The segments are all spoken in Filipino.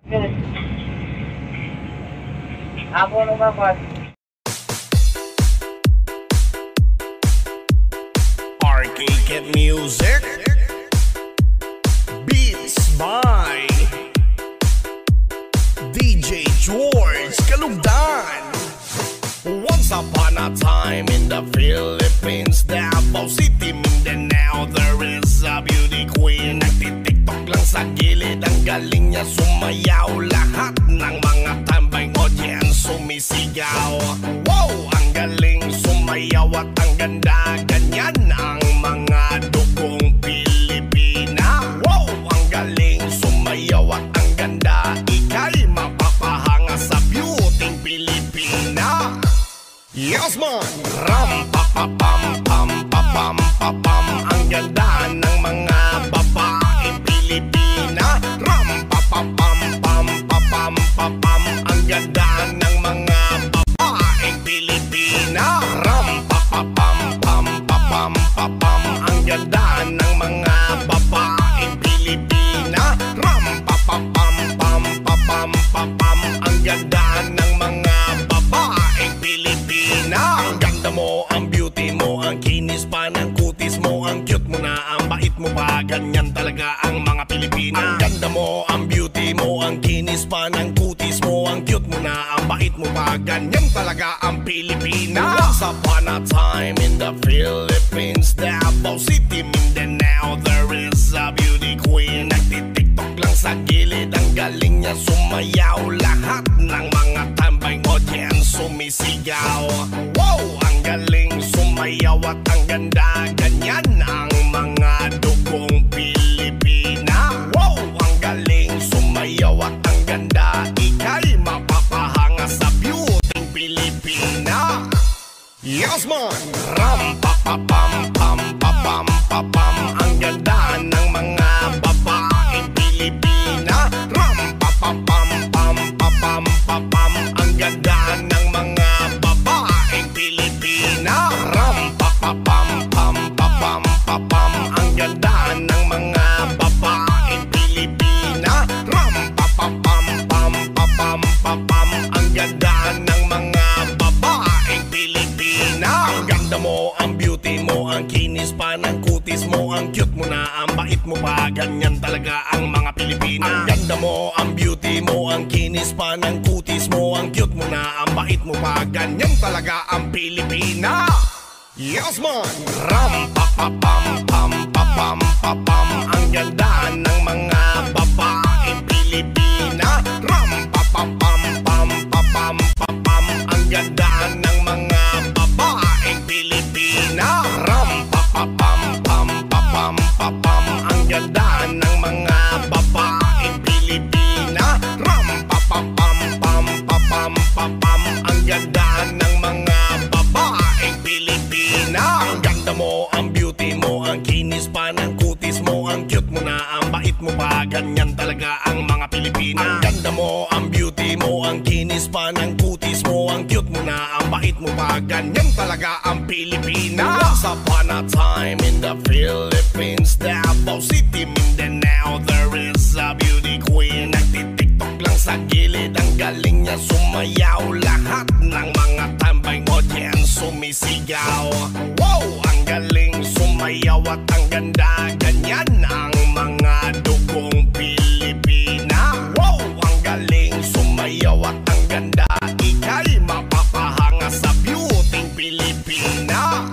Ako naman ba? Arcade Music Beats by DJ George Kalugdan. Once upon a time in the Philippines, Davao City, Mindanao, there is a beauty queen. Nagtitiktok lang sa gilid, ang galing niya sumayaw. Lahat ng mga tambay audience sumisigaw. Wow, ang galing sumayaw at ang ganda. Ganyan ang mga dugong Pilipina. Wow, ang galing sumayaw at ang ganda. Ika'y mapapahanga sa beauty Pilipina. Yes man! Ram pa pa pam pam pa pam pa pam. Ang ganda ng mga babaeng Pilipina. Ram pa pa pam pam pa pam pa pam. Ang ganda ng mga babaeng Pilipina. Ram pa pa pam pam pa pam pa pam. Ang ganda ng mga babaeng Pilipina. Ram pa pa pam pam pa pam pa pam. Ang ganda ng mga babaeng Pilipina. Ang ganda mo, ang beauty mo, ang kinis pa ng kutis mo, ang cute mo na, ang bait mo pa, ganyan talaga ang mga Pilipina. Ang ganda mo, ang beauty mo, ang kinis pa ng kutis mo, ang cute mo na, ang bait mo pa, ganyan talaga ang Pilipina. Once upon a time in the Philippines, Davao City, Mindanao, there is a beauty queen. Nagtitiktok lang sa gilid, ang galing niya sumayaw. Lahat ng mga tambay audience sumisigaw. Wow, ang galing sumayaw at ang ganda. Ganyan ang mga dugong Pilipina. Wow, ang galing sumayaw at ang ganda. Ika'y mapapahanga sa beauty Pilipina. Yes man! Ram pa pa pam pam pa pam pa pam. Ang ganda ng mga babaeng Pilipina. Ram pa pa pam pam pa pam pa pam. Ang ganda ng mga babaeng Pilipina. Ram pa pa pam pam pa pam pa pam. Ang ganda ng mga babaeng Pilipina. Ram pa pa pam pam pa pam pa pam. Ang ganda ng mga babaeng Pilipina. Ang ganda mo, ang beauty mo, ang kinis pa ng kutis mo, ang cute mo na, ang bait mo pa, ganyan talaga ang mga Pilipina. Ang ganda mo, ang beauty mo, ang kinis pa ng kutis mo, ang cute mo na, ang bait mo pa, ganyan talaga ang Pilipina. Yes man! Ram pa pa pam pam pa pam pa pam. Ang ganda ng mga babaeng Pilipina. Ram pa pa pam pam pa pam pa pam. Ang ganda ng mga babaeng Pilipina. Ram pa pa pam pam pa pam pa pam. Ang ganda ng mga babaeng Pilipina. Ram pa pa pam pam pa pam pa pam. Ang ganda ng mga babaeng Pilipina. Ang ganda mo, ang beauty mo, ang kinis pa ng kutis mo, ang cute mo na, ang bait mo pa, ganyan talaga ang mga Pilipina. Ang ganda mo, ang beauty mo, ang kinis pa ng kutis mo, ang cute mo na, ang bait mo pa, ganyan talaga ang Pilipina. Once upon a time in the Philippines, Davao City, Mindanao, there is a beauty queen. Nagtitiktok lang sa gilid, ang galing niya sumayaw. Lahat ng mga tambay audience sumisigaw. Wow, ang galing sumayaw at ang ganda. Ganyan ang mga dugong Pilipina. Wow, ang galing sumayaw at ang ganda. Ika'y mapapahanga sa beauty Pilipina.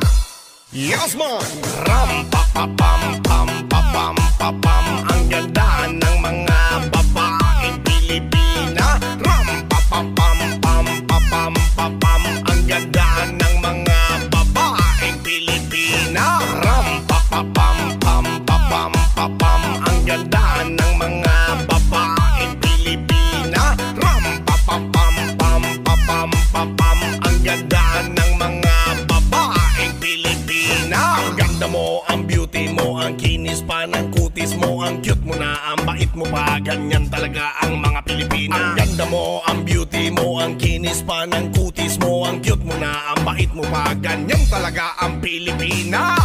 Yes man! Ram pa pa pam pam pa pam pa pam. Ang ganda ng mga babaeng Pilipina. Ram pa pa pam pam pa pam pa pam. Ang ganda ng mga babaeng Pilipina. Ram pa pa pam pam pa pam pa pam. Ang ganda ng mga babaeng Pilipina. Ram pa pa pam pam pa pam pa pam. Ang ganda ng mga babaeng Pilipina. Ang ganda mo, ang beauty mo, ang kinis pa ng kutis mo, ang cute mo na, ang bait mo pa, ganyan talaga ang mga Pilipina. Ang ganda mo, ang beauty mo, ang kinis pa ng kutis mo, ang cute mo na, ang bait mo pa, ganyan talaga ang Pilipina.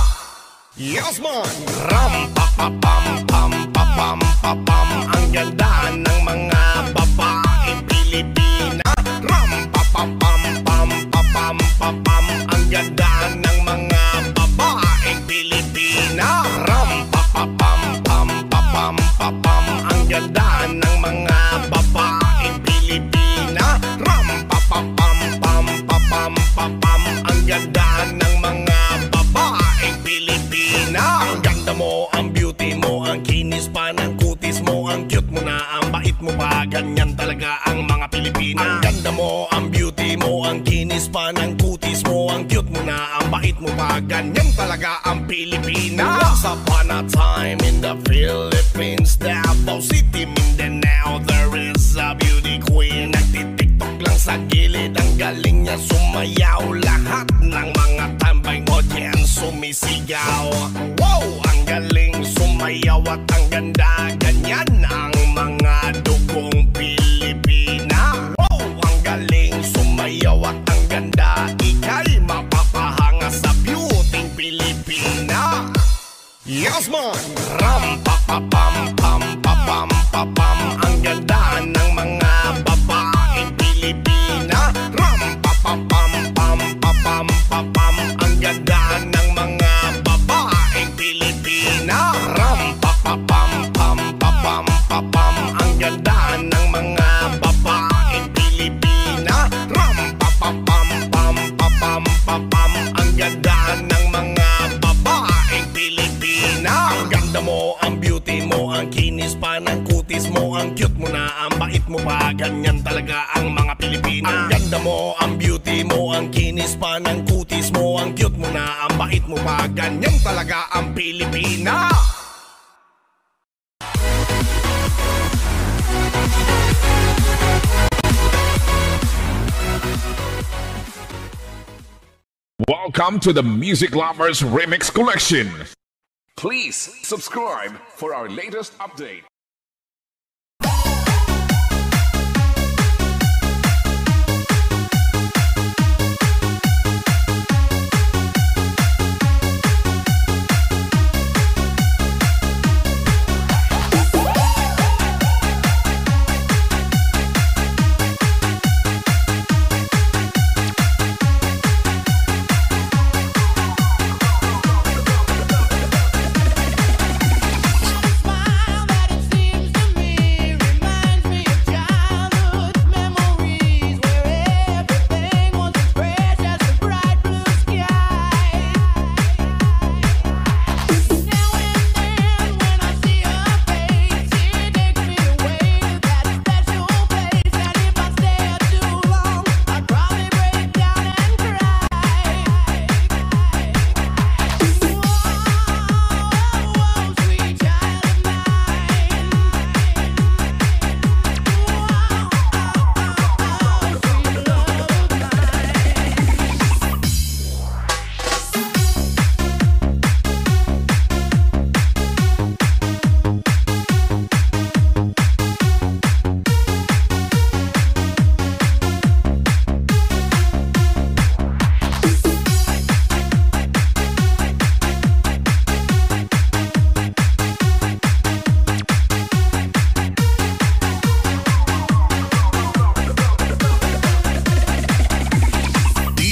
Yes man! Ram pa pa pam pam pa pam pa pam. Ang ganda ng mga pa, ganyan talaga ang mga Pilipina. Ang ganda mo, ang beauty mo, ang kinis pa ng kutis mo, ang cute mo na, ang bait mo pa, ganyan talaga ang Pilipina. Once upon a time in the Philippines, Davao City, Mindanao, there is a beauty queen. Nagtitiktok lang sa gilid, ang galing niya sumayaw. Lahat ng mga tambay audience sumisigaw. Wow, ang galing sumayaw at ang ganda, ganyan ang mga dugong Pilipina. Wow, ang galing sumayaw at ang ganda, ika'y mapapahanga sa beauty Pilipina. Yes man! Ram pa pa pam pam pa pam pa pam, ang ganda ng mga babaeng Pilipina. Ram pa pa pam pam pa pam pa pam, ang ganda ng mga babaeng Pilipina. Ram pa pa pam pam pa pam pa pam, ang ganda ng mga babaeng Pilipina. Ram pa pa pam pam pa pam pa pam, ang ganda ng mga babaeng Pilipina. Ang ganda mo, ang beauty mo, ang kinis pa ng kutis mo, ang cute mo na, ang bait mo pa, ganyan talaga ang mga Pilipina. Ang ganda mo, ang beauty mo, ang kinis pa ng kutis mo, ang cute mo na, ang bait mo pa, ganyan talaga ang Pilipina. Welcome to the Music Lovers Remix Collection. Please subscribe for our latest update.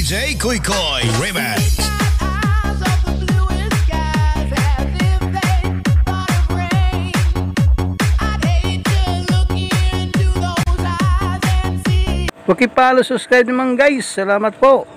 DJ Koy Koy Remix. Pakipalo, subscribe naman guys. Salamat po.